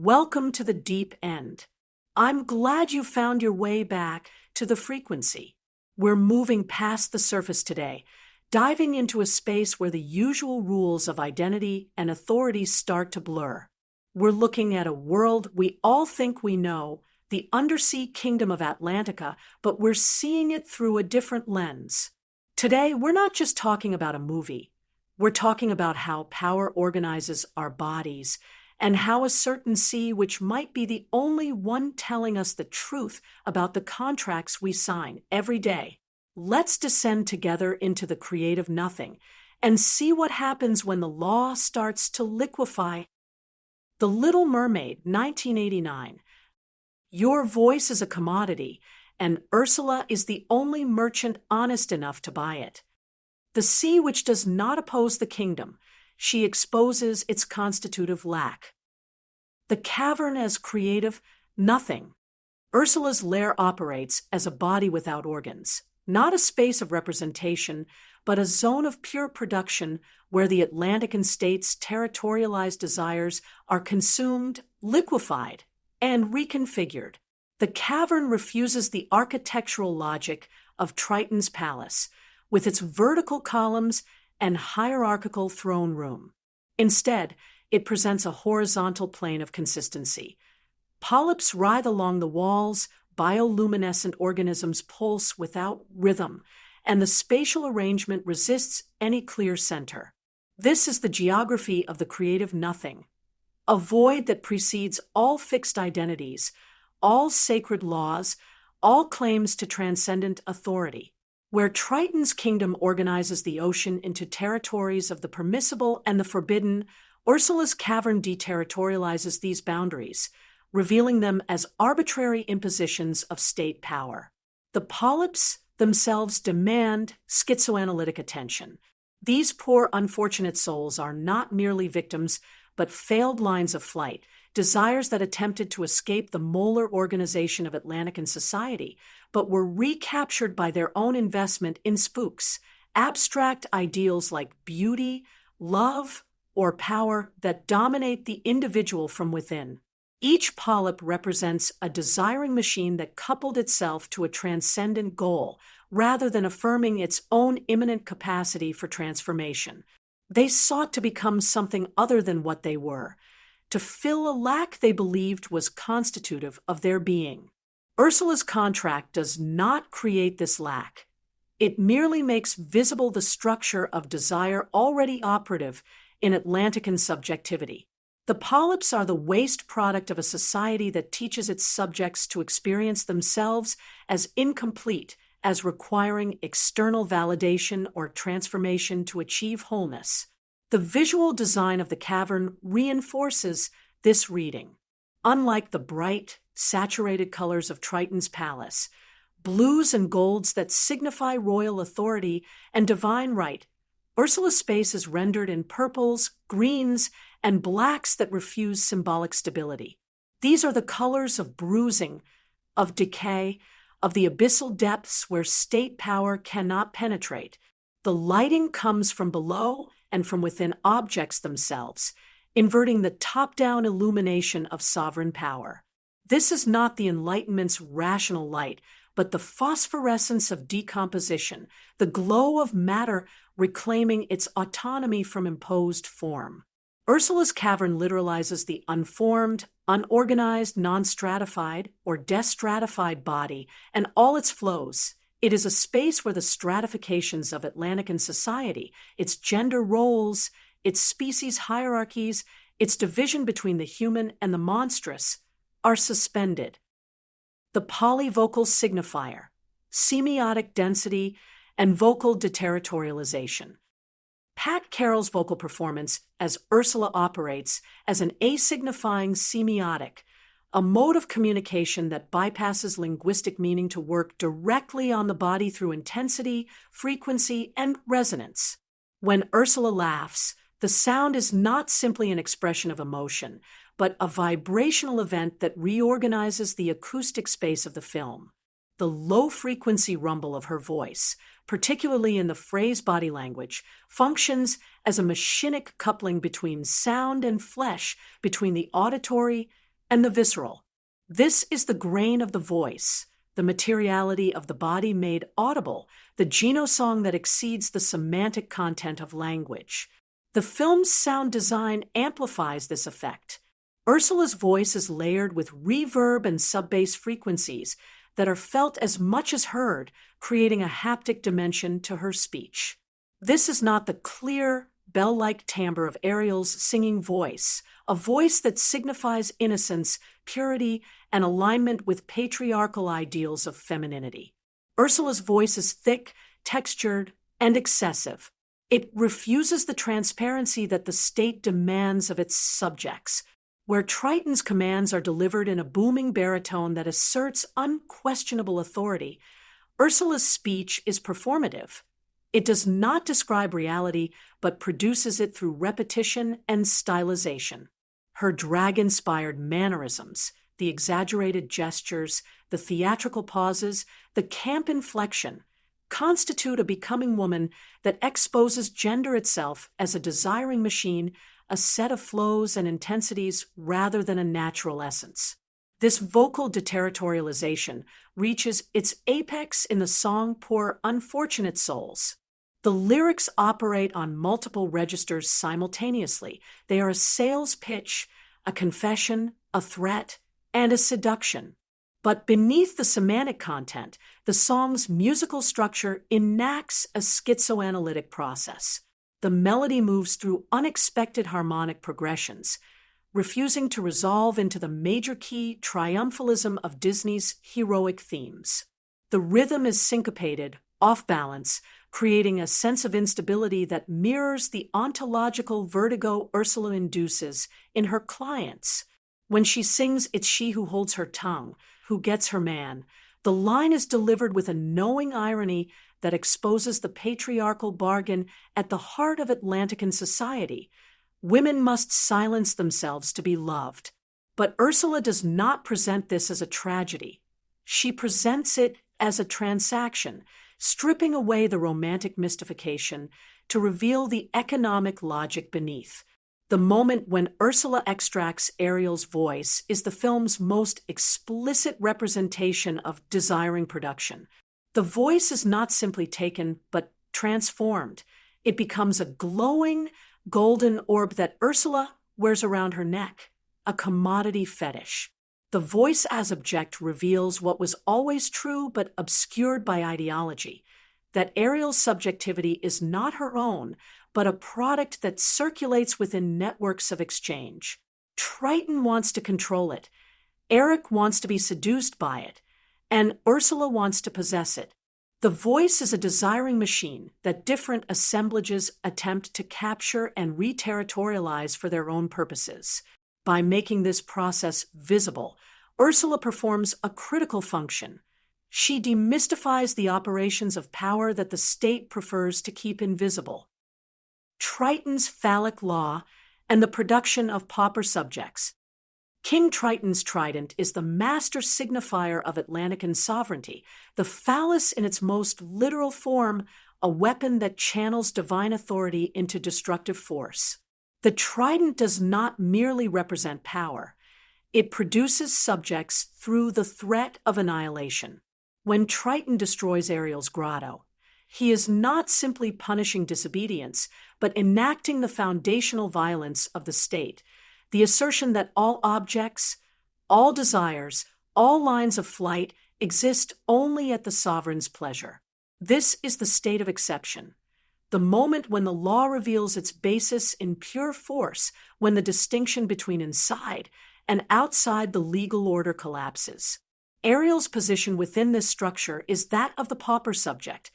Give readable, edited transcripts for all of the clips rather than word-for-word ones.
Welcome to the deep end. I'm glad you found your way back to the frequency. We're moving past the surface today, diving into a space where the usual rules of identity and authority start to blur. We're looking at a world we all think we know, the undersea kingdom of Atlantica, but we're seeing it through a different lens. Today, we're not just talking about a movie. We're talking about how power organizes our bodies, and how a certain sea, which might be the only one telling us the truth about the contracts we sign every day. Let's descend together into the creative nothing and see what happens when the law starts to liquefy. The Little Mermaid, 1989. Your voice is a commodity, and Ursula is the only merchant honest enough to buy it. The sea which does not oppose the kingdom, she exposes its constitutive lack. The cavern as creative nothing. Ursula's lair operates as a body without organs, not a space of representation, but a zone of pure production where the Atlantican state's territorialized desires are consumed, liquefied, and reconfigured. The cavern refuses the architectural logic of Triton's palace, with its vertical columns and hierarchical throne room. Instead, it presents a horizontal plane of consistency. Polyps writhe along the walls, bioluminescent organisms pulse without rhythm, and the spatial arrangement resists any clear center. This is the geography of the creative nothing, a void that precedes all fixed identities, all sacred laws, all claims to transcendent authority. Where Triton's kingdom organizes the ocean into territories of the permissible and the forbidden, Ursula's cavern deterritorializes these boundaries, revealing them as arbitrary impositions of state power. The polyps themselves demand schizoanalytic attention. These poor, unfortunate souls are not merely victims, but failed lines of flight, desires that attempted to escape the molar organization of Atlantican society, but were recaptured by their own investment in spooks, abstract ideals like beauty, love, or power that dominate the individual from within. Each polyp represents a desiring machine that coupled itself to a transcendent goal, rather than affirming its own immanent capacity for transformation. They sought to become something other than what they were, to fill a lack they believed was constitutive of their being. Ursula's contract does not create this lack. It merely makes visible the structure of desire already operative in Atlantican subjectivity. The polyps are the waste product of a society that teaches its subjects to experience themselves as incomplete, as requiring external validation or transformation to achieve wholeness. The visual design of the cavern reinforces this reading. Unlike the bright, saturated colors of Triton's palace, blues and golds that signify royal authority and divine right, Ursula's space is rendered in purples, greens, and blacks that refuse symbolic stability. These are the colors of bruising, of decay, of the abyssal depths where state power cannot penetrate. The lighting comes from below and from within objects themselves, inverting the top-down illumination of sovereign power. This is not the Enlightenment's rational light, but the phosphorescence of decomposition, the glow of matter reclaiming its autonomy from imposed form. Ursula's cavern literalizes the unformed, unorganized, non-stratified, or destratified body and all its flows. It is a space where the stratifications of Atlantican society, its gender roles, its species hierarchies, its division between the human and the monstrous, are suspended. The polyvocal signifier, semiotic density, and vocal deterritorialization. Pat Carroll's vocal performance as Ursula operates as an asignifying semiotic, a mode of communication that bypasses linguistic meaning to work directly on the body through intensity, frequency, and resonance. When Ursula laughs, the sound is not simply an expression of emotion, but a vibrational event that reorganizes the acoustic space of the film. The low-frequency rumble of her voice, particularly in the phrase body language, functions as a machinic coupling between sound and flesh, between the auditory and the visceral. This is the grain of the voice, the materiality of the body made audible, the genosong that exceeds the semantic content of language. The film's sound design amplifies this effect. Ursula's voice is layered with reverb and sub-bass frequencies that are felt as much as heard, creating a haptic dimension to her speech. This is not the clear, bell-like timbre of Ariel's singing voice, a voice that signifies innocence, purity, and alignment with patriarchal ideals of femininity. Ursula's voice is thick, textured, and excessive. It refuses the transparency that the state demands of its subjects. Where Triton's commands are delivered in a booming baritone that asserts unquestionable authority, Ursula's speech is performative. It does not describe reality, but produces it through repetition and stylization. Her drag-inspired mannerisms, the exaggerated gestures, the theatrical pauses, the camp inflection, constitute a becoming woman that exposes gender itself as a desiring machine, a set of flows and intensities rather than a natural essence. This vocal deterritorialization reaches its apex in the song Poor Unfortunate Souls. The lyrics operate on multiple registers simultaneously. They are a sales pitch, a confession, a threat, and a seduction. But beneath the semantic content, the song's musical structure enacts a schizoanalytic process. The melody moves through unexpected harmonic progressions, refusing to resolve into the major key triumphalism of Disney's heroic themes. The rhythm is syncopated, off balance, creating a sense of instability that mirrors the ontological vertigo Ursula induces in her clients. When she sings "It's she who holds her tongue, who gets her man," the line is delivered with a knowing irony that exposes the patriarchal bargain at the heart of Atlantican society. Women must silence themselves to be loved. But Ursula does not present this as a tragedy. She presents it as a transaction, stripping away the romantic mystification to reveal the economic logic beneath. The moment when Ursula extracts Ariel's voice is the film's most explicit representation of desiring production. The voice is not simply taken, but transformed. It becomes a glowing, golden orb that Ursula wears around her neck, a commodity fetish. The voice as object reveals what was always true but obscured by ideology, that Ariel's subjectivity is not her own, but a product that circulates within networks of exchange. Triton wants to control it, Eric wants to be seduced by it, and Ursula wants to possess it. The voice is a desiring machine that different assemblages attempt to capture and re-territorialize for their own purposes. By making this process visible, Ursula performs a critical function. She demystifies the operations of power that the state prefers to keep invisible. Triton's phallic law and the production of pauper subjects. King Triton's trident is the master signifier of Atlantican sovereignty, the phallus in its most literal form, a weapon that channels divine authority into destructive force. The trident does not merely represent power. It produces subjects through the threat of annihilation. When Triton destroys Ariel's grotto, he is not simply punishing disobedience, but enacting the foundational violence of the state, the assertion that all objects, all desires, all lines of flight exist only at the sovereign's pleasure. This is the state of exception, the moment when the law reveals its basis in pure force, when the distinction between inside and outside the legal order collapses. Ariel's position within this structure is that of the pauper subject,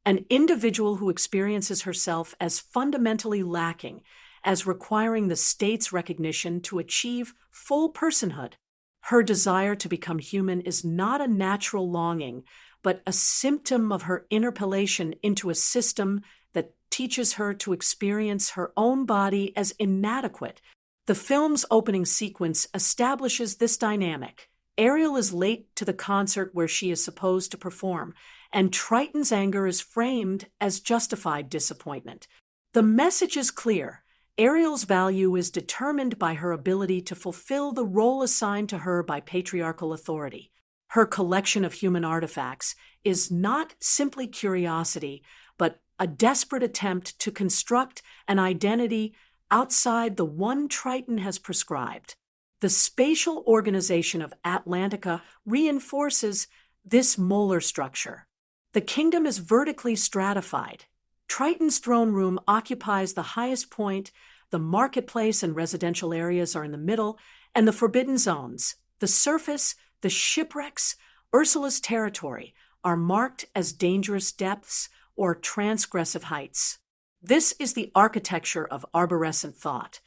an individual who experiences herself as fundamentally lacking, as requiring the state's recognition to achieve full personhood. Her desire to become human is not a natural longing, but a symptom of her interpellation into a system that teaches her to experience her own body as inadequate. The film's opening sequence establishes this dynamic. Ariel is late to the concert where she is supposed to perform, and Triton's anger is framed as justified disappointment. The message is clear. Ariel's value is determined by her ability to fulfill the role assigned to her by patriarchal authority. Her collection of human artifacts is not simply curiosity, but a desperate attempt to construct an identity outside the one Triton has prescribed. The spatial organization of Atlantica reinforces this molar structure. The kingdom is vertically stratified. Triton's throne room occupies the highest point, the marketplace and residential areas are in the middle, and the forbidden zones, the surface, the shipwrecks, Ursula's territory, are marked as dangerous depths or transgressive heights. This is the architecture of arborescent thought,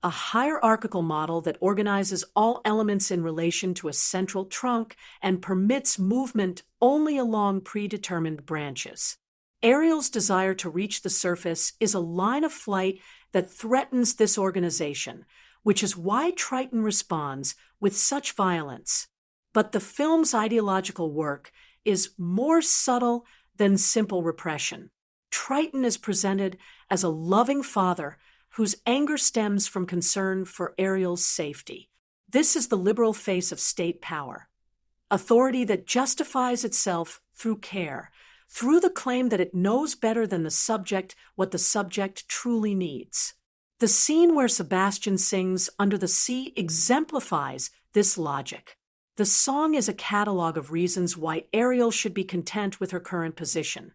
a hierarchical model that organizes all elements in relation to a central trunk and permits movement only along predetermined branches. Ariel's desire to reach the surface is a line of flight that threatens this organization, which is why Triton responds with such violence. But the film's ideological work is more subtle than simple repression. Triton is presented as a loving father whose anger stems from concern for Ariel's safety. This is the liberal face of state power, authority that justifies itself through care, through the claim that it knows better than the subject what the subject truly needs. The scene where Sebastian sings Under the Sea exemplifies this logic. The song is a catalog of reasons why Ariel should be content with her current position.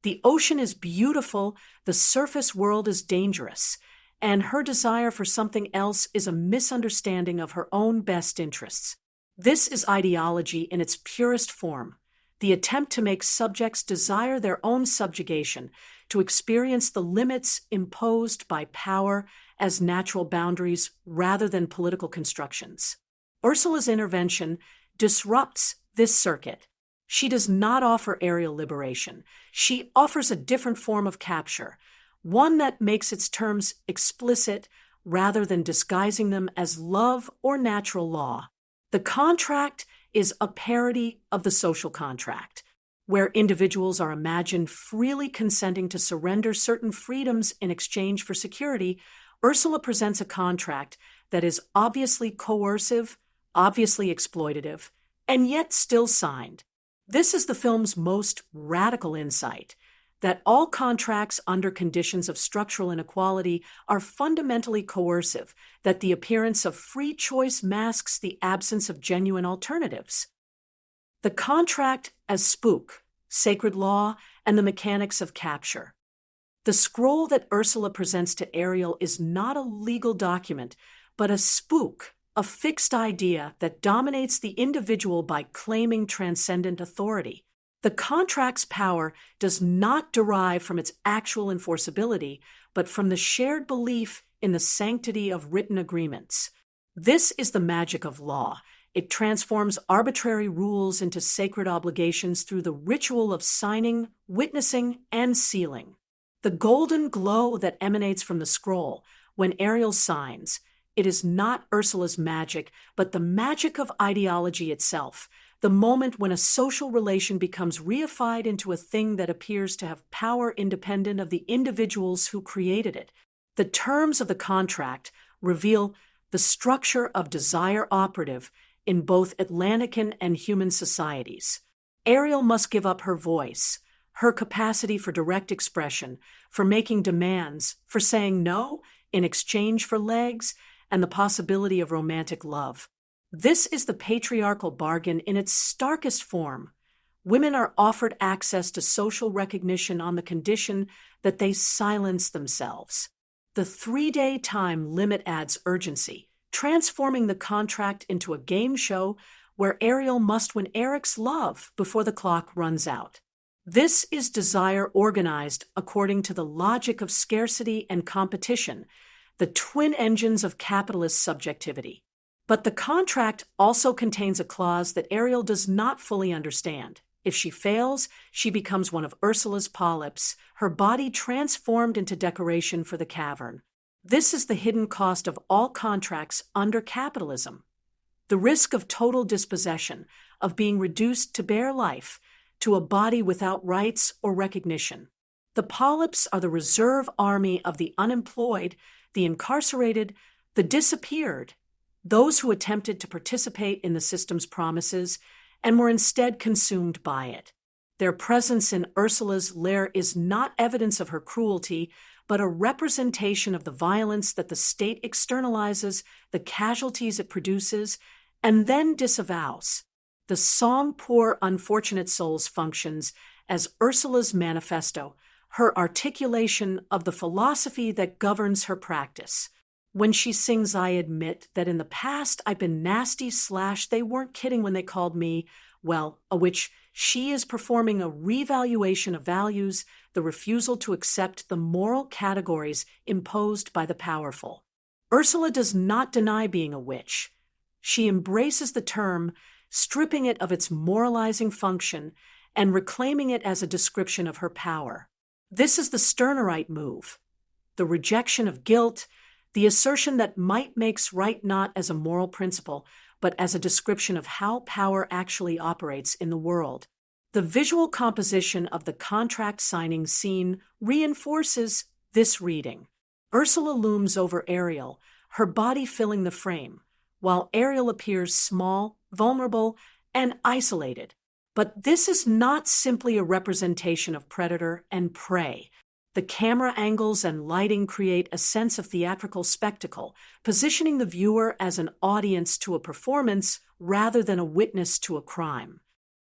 The ocean is beautiful, the surface world is dangerous, and her desire for something else is a misunderstanding of her own best interests. This is ideology in its purest form, the attempt to make subjects desire their own subjugation, to experience the limits imposed by power as natural boundaries rather than political constructions. Ursula's intervention disrupts this circuit. She does not offer Ariel liberation. She offers a different form of capture, one that makes its terms explicit rather than disguising them as love or natural law. The contract is a parody of the social contract, where individuals are imagined freely consenting to surrender certain freedoms in exchange for security. Ursula presents a contract that is obviously coercive, obviously exploitative, and yet still signed. This is the film's most radical insight, that all contracts under conditions of structural inequality are fundamentally coercive, that the appearance of free choice masks the absence of genuine alternatives. The contract as spook, sacred law, and the mechanics of capture. The scroll that Ursula presents to Ariel is not a legal document, but a spook, a fixed idea that dominates the individual by claiming transcendent authority. The contract's power does not derive from its actual enforceability, but from the shared belief in the sanctity of written agreements. This is the magic of law. It transforms arbitrary rules into sacred obligations through the ritual of signing, witnessing, and sealing. The golden glow that emanates from the scroll when Ariel signs, it is not Ursula's magic, but the magic of ideology itself, the moment when a social relation becomes reified into a thing that appears to have power independent of the individuals who created it. The terms of the contract reveal the structure of desire operative in both Atlantican and human societies. Ariel must give up her voice, her capacity for direct expression, for making demands, for saying no in exchange for legs, and the possibility of romantic love. This is the patriarchal bargain in its starkest form. Women are offered access to social recognition on the condition that they silence themselves. The 3-day time limit adds urgency, transforming the contract into a game show where Ariel must win Eric's love before the clock runs out. This is desire organized according to the logic of scarcity and competition, the twin engines of capitalist subjectivity. But the contract also contains a clause that Ariel does not fully understand. If she fails, she becomes one of Ursula's polyps, her body transformed into decoration for the cavern. This is the hidden cost of all contracts under capitalism. The risk of total dispossession, of being reduced to bare life, to a body without rights or recognition. The polyps are the reserve army of the unemployed the incarcerated, the disappeared, those who attempted to participate in the system's promises and were instead consumed by it. Their presence in Ursula's lair is not evidence of her cruelty, but a representation of the violence that the state externalizes, the casualties it produces, and then disavows. The song Poor Unfortunate Souls functions as Ursula's manifesto, her articulation of the philosophy that governs her practice. When she sings, I admit that in the past I've been nasty / they weren't kidding when they called me, well, a witch, she is performing a revaluation of values, the refusal to accept the moral categories imposed by the powerful. Ursula does not deny being a witch. She embraces the term, stripping it of its moralizing function and reclaiming it as a description of her power. This is the Stirnerite move, the rejection of guilt, the assertion that might makes right not as a moral principle, but as a description of how power actually operates in the world. The visual composition of the contract signing scene reinforces this reading. Ursula looms over Ariel, her body filling the frame, while Ariel appears small, vulnerable, and isolated. But this is not simply a representation of predator and prey. The camera angles and lighting create a sense of theatrical spectacle, positioning the viewer as an audience to a performance rather than a witness to a crime.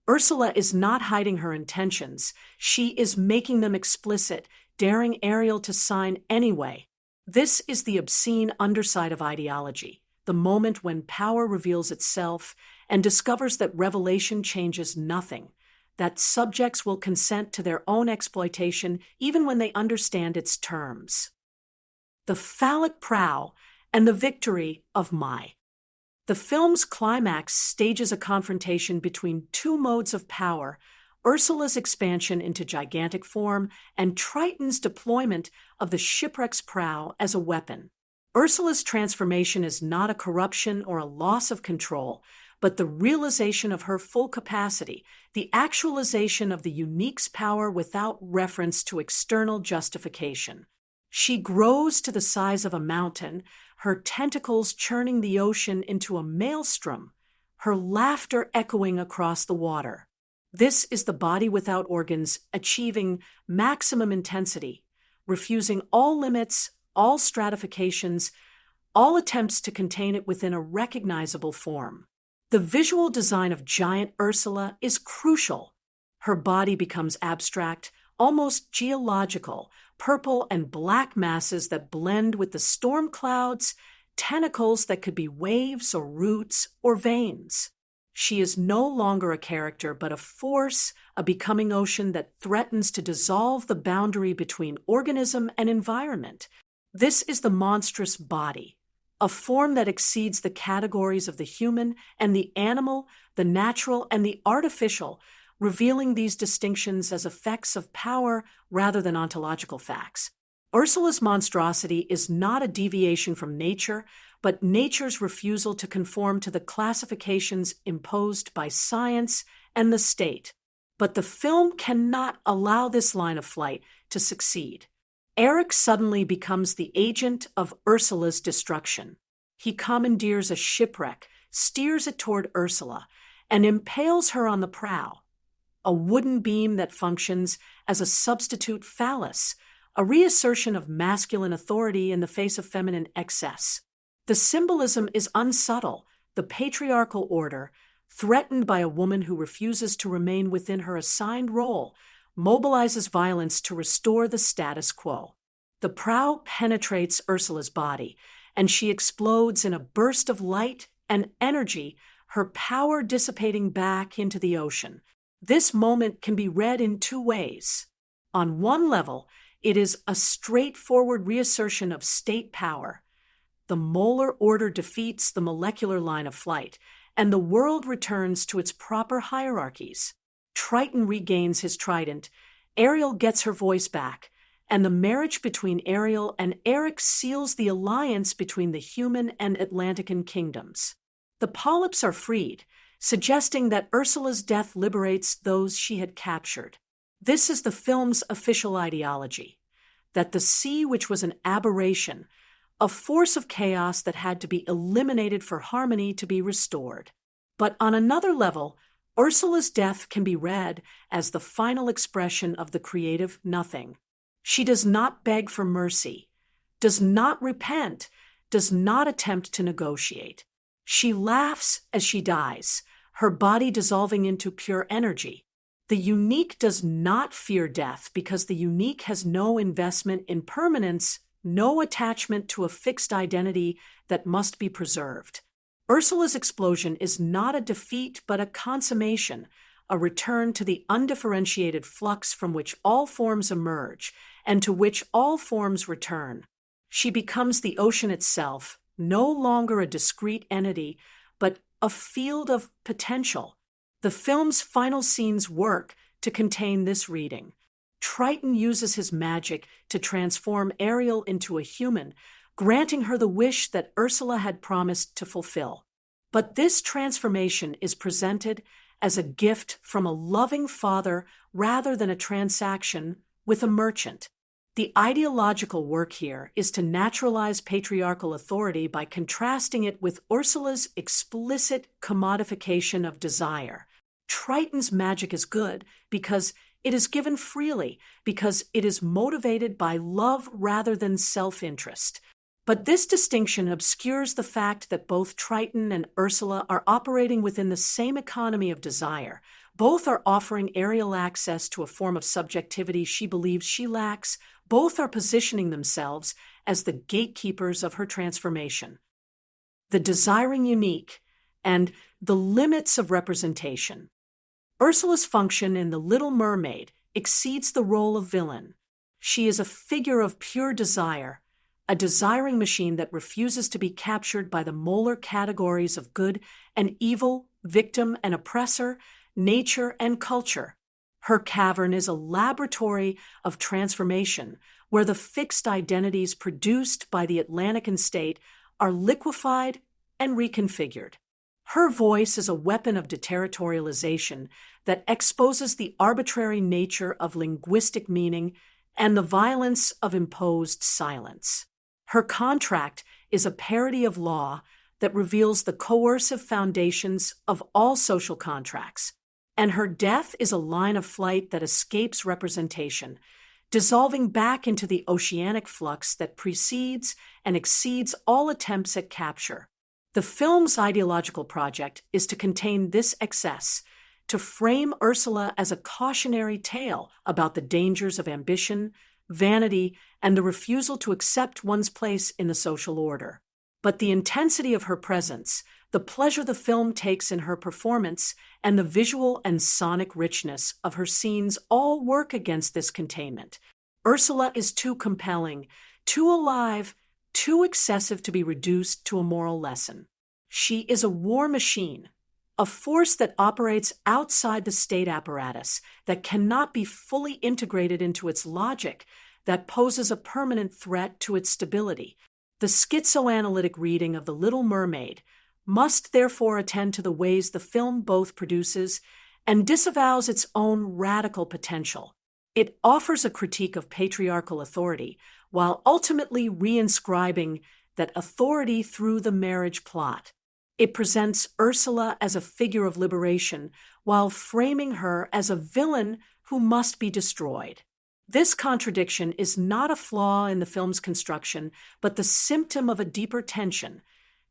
Ursula is not hiding her intentions. She is making them explicit, daring Ariel to sign anyway. This is the obscene underside of ideology, the moment when power reveals itself and discovers that revelation changes nothing, that subjects will consent to their own exploitation even when they understand its terms. The phallic prow and the victory of my. The film's climax stages a confrontation between two modes of power, Ursula's expansion into gigantic form and Triton's deployment of the shipwreck's prow as a weapon. Ursula's transformation is not a corruption or a loss of control, but the realization of her full capacity, the actualization of the unique's power without reference to external justification. She grows to the size of a mountain, her tentacles churning the ocean into a maelstrom, her laughter echoing across the water. This is the body without organs achieving maximum intensity, refusing all limits, all stratifications, all attempts to contain it within a recognizable form. The visual design of giant Ursula is crucial. Her body becomes abstract, almost geological, purple and black masses that blend with the storm clouds, tentacles that could be waves or roots or veins. She is no longer a character, but a force, a becoming ocean that threatens to dissolve the boundary between organism and environment. This is the monstrous body, a form that exceeds the categories of the human and the animal, the natural and the artificial, revealing these distinctions as effects of power rather than ontological facts. Ursula's monstrosity is not a deviation from nature, but nature's refusal to conform to the classifications imposed by science and the state. But the film cannot allow this line of flight to succeed. Eric suddenly becomes the agent of Ursula's destruction. He commandeers a shipwreck, steers it toward Ursula, and impales her on the prow. A wooden beam that functions as a substitute phallus, a reassertion of masculine authority in the face of feminine excess. The symbolism is unsubtle. The patriarchal order, threatened by a woman who refuses to remain within her assigned role, mobilizes violence to restore the status quo. The prow penetrates Ursula's body, and she explodes in a burst of light and energy, her power dissipating back into the ocean. This moment can be read in two ways. On one level, it is a straightforward reassertion of state power. The molar order defeats the molecular line of flight, and the world returns to its proper hierarchies. Triton regains his trident, Ariel gets her voice back, and the marriage between Ariel and Eric seals the alliance between the human and Atlantican kingdoms. The polyps are freed, suggesting that Ursula's death liberates those she had captured. This is the film's official ideology, that the sea, which was an aberration, a force of chaos that had to be eliminated for harmony to be restored. But on another level, Ursula's death can be read as the final expression of the creative nothing. She does not beg for mercy, does not repent, does not attempt to negotiate. She laughs as she dies, her body dissolving into pure energy. The unique does not fear death because the unique has no investment in permanence, no attachment to a fixed identity that must be preserved. Ursula's explosion is not a defeat but a consummation, a return to the undifferentiated flux from which all forms emerge and to which all forms return. She becomes the ocean itself, no longer a discrete entity, but a field of potential. The film's final scenes work to contain this reading. Triton uses his magic to transform Ariel into a human, granting her the wish that Ursula had promised to fulfill. But this transformation is presented as a gift from a loving father rather than a transaction with a merchant. The ideological work here is to naturalize patriarchal authority by contrasting it with Ursula's explicit commodification of desire. Triton's magic is good because it is given freely, because it is motivated by love rather than self-interest. But this distinction obscures the fact that both Triton and Ursula are operating within the same economy of desire. Both are offering Ariel access to a form of subjectivity she believes she lacks. Both are positioning themselves as the gatekeepers of her transformation. The desiring unique and the limits of representation. Ursula's function in The Little Mermaid exceeds the role of villain. She is a figure of pure desire, a desiring machine that refuses to be captured by the molar categories of good and evil, victim and oppressor, nature and culture. Her cavern is a laboratory of transformation where the fixed identities produced by the Atlantican state are liquefied and reconfigured. Her voice is a weapon of deterritorialization that exposes the arbitrary nature of linguistic meaning and the violence of imposed silence. Her contract is a parody of law that reveals the coercive foundations of all social contracts, and her death is a line of flight that escapes representation, dissolving back into the oceanic flux that precedes and exceeds all attempts at capture. The film's ideological project is to contain this excess, to frame Ursula as a cautionary tale about the dangers of ambition, vanity, and the refusal to accept one's place in the social order. But the intensity of her presence, the pleasure the film takes in her performance, and the visual and sonic richness of her scenes all work against this containment. Ursula is too compelling, too alive, too excessive to be reduced to a moral lesson. She is a war machine, a force that operates outside the state apparatus, that cannot be fully integrated into its logic, that poses a permanent threat to its stability. The schizoanalytic reading of The Little Mermaid must therefore attend to the ways the film both produces and disavows its own radical potential. It offers a critique of patriarchal authority, while ultimately reinscribing that authority through the marriage plot. It presents Ursula as a figure of liberation, while framing her as a villain who must be destroyed. This contradiction is not a flaw in the film's construction, but the symptom of a deeper tension,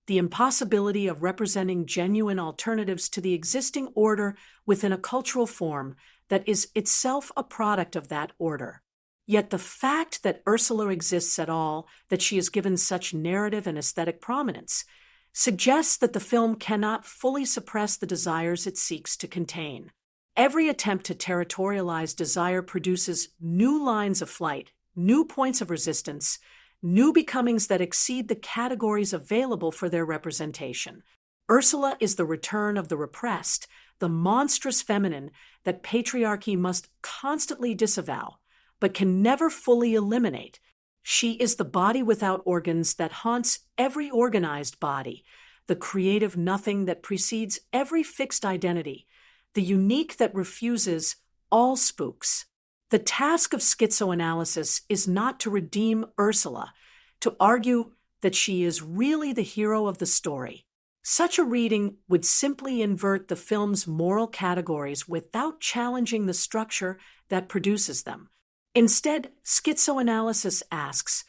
the impossibility of representing genuine alternatives to the existing order within a cultural form that is itself a product of that order. Yet the fact that Ursula exists at all, that she is given such narrative and aesthetic prominence, suggests that the film cannot fully suppress the desires it seeks to contain. Every attempt to territorialize desire produces new lines of flight, new points of resistance, new becomings that exceed the categories available for their representation. Ursula is the return of the repressed, the monstrous feminine that patriarchy must constantly disavow, but can never fully eliminate. She is the body without organs that haunts every organized body, the creative nothing that precedes every fixed identity, the unique that refuses all spooks. The task of schizoanalysis is not to redeem Ursula, to argue that she is really the hero of the story. Such a reading would simply invert the film's moral categories without challenging the structure that produces them. Instead, Schizoanalysis asks,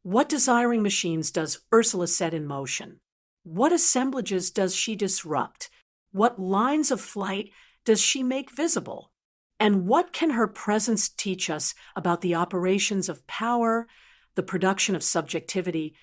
what desiring machines does Ursula set in motion? What assemblages does she disrupt? What lines of flight does she make visible? And what can her presence teach us about the operations of power, the production of subjectivity,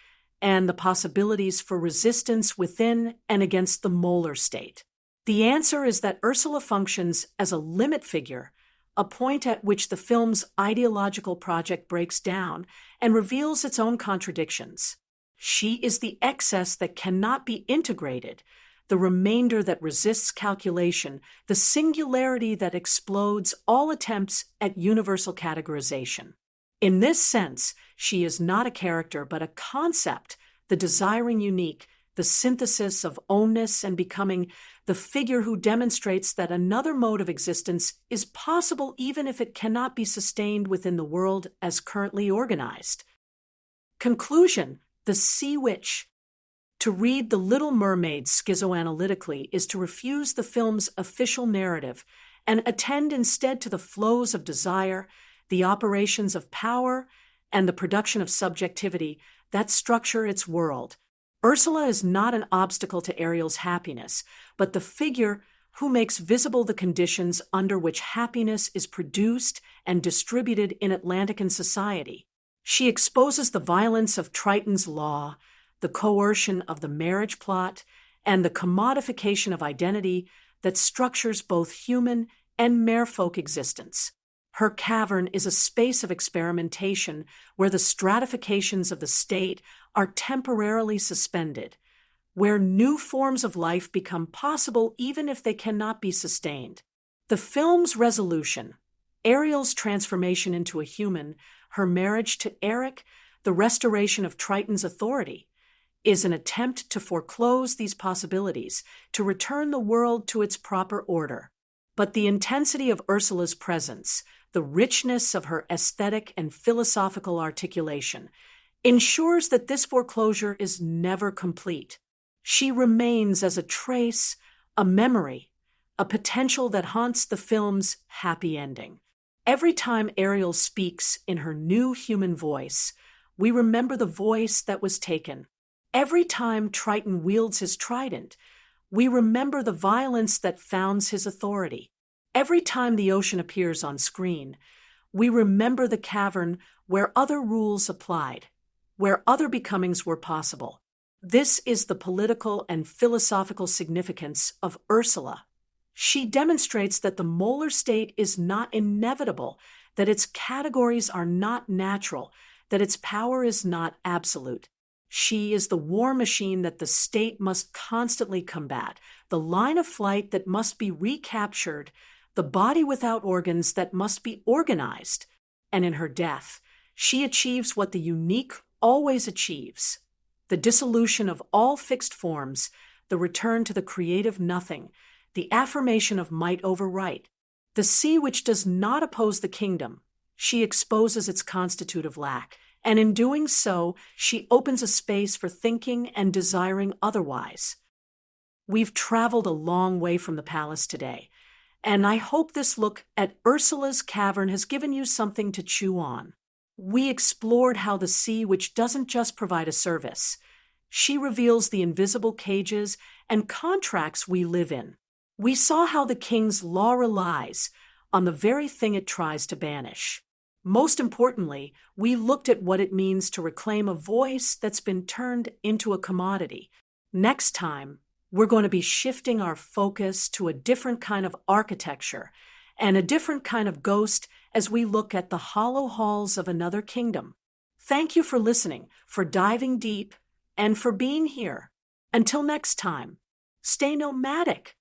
and the possibilities for resistance within and against the molar state? The answer is that Ursula functions as a limit figure, a point at which the film's ideological project breaks down and reveals its own contradictions. She is the excess that cannot be integrated, the remainder that resists calculation, the singularity that explodes all attempts at universal categorization. In this sense, she is not a character but a concept, the desiring unique, the synthesis of ownness and becoming, the figure who demonstrates that another mode of existence is possible even if it cannot be sustained within the world as currently organized. Conclusion: the sea witch. To read The Little Mermaid schizoanalytically is to refuse the film's official narrative and attend instead to the flows of desire, the operations of power, and the production of subjectivity that structure its world. Ursula is not an obstacle to Ariel's happiness, but the figure who makes visible the conditions under which happiness is produced and distributed in Atlantican society. She exposes the violence of Triton's law, the coercion of the marriage plot, and the commodification of identity that structures both human and merfolk existence. Her cavern is a space of experimentation where the stratifications of the state are temporarily suspended, where new forms of life become possible even if they cannot be sustained. The film's resolution, Ariel's transformation into a human, her marriage to Eric, the restoration of Triton's authority, is an attempt to foreclose these possibilities, to return the world to its proper order. But the intensity of Ursula's presence, the richness of her aesthetic and philosophical articulation, ensures that this foreclosure is never complete. She remains as a trace, a memory, a potential that haunts the film's happy ending. Every time Ariel speaks in her new human voice, we remember the voice that was taken. Every time Triton wields his trident, we remember the violence that founds his authority. Every time the ocean appears on screen, we remember the cavern where other rules applied, where other becomings were possible. This is the political and philosophical significance of Ursula. She demonstrates that the molar state is not inevitable, that its categories are not natural, that its power is not absolute. She is the war machine that the state must constantly combat, the line of flight that must be recaptured, the body without organs that must be organized. And in her death, she achieves what the unique always achieves: the dissolution of all fixed forms, the return to the creative nothing, the affirmation of might over right. The sea which does not oppose the kingdom, she exposes its constitutive lack, and in doing so, she opens a space for thinking and desiring otherwise. We've traveled a long way from the palace today, and I hope this look at Ursula's cavern has given you something to chew on. We explored how the sea which doesn't just provide a service, she reveals the invisible cages and contracts we live in. We saw how the king's law relies on the very thing it tries to banish. Most importantly, we looked at what it means to reclaim a voice that's been turned into a commodity. Next time, we're going to be shifting our focus to a different kind of architecture and a different kind of ghost as we look at the hollow halls of another kingdom. Thank you for listening, for diving deep, and for being here. Until next time, stay nomadic.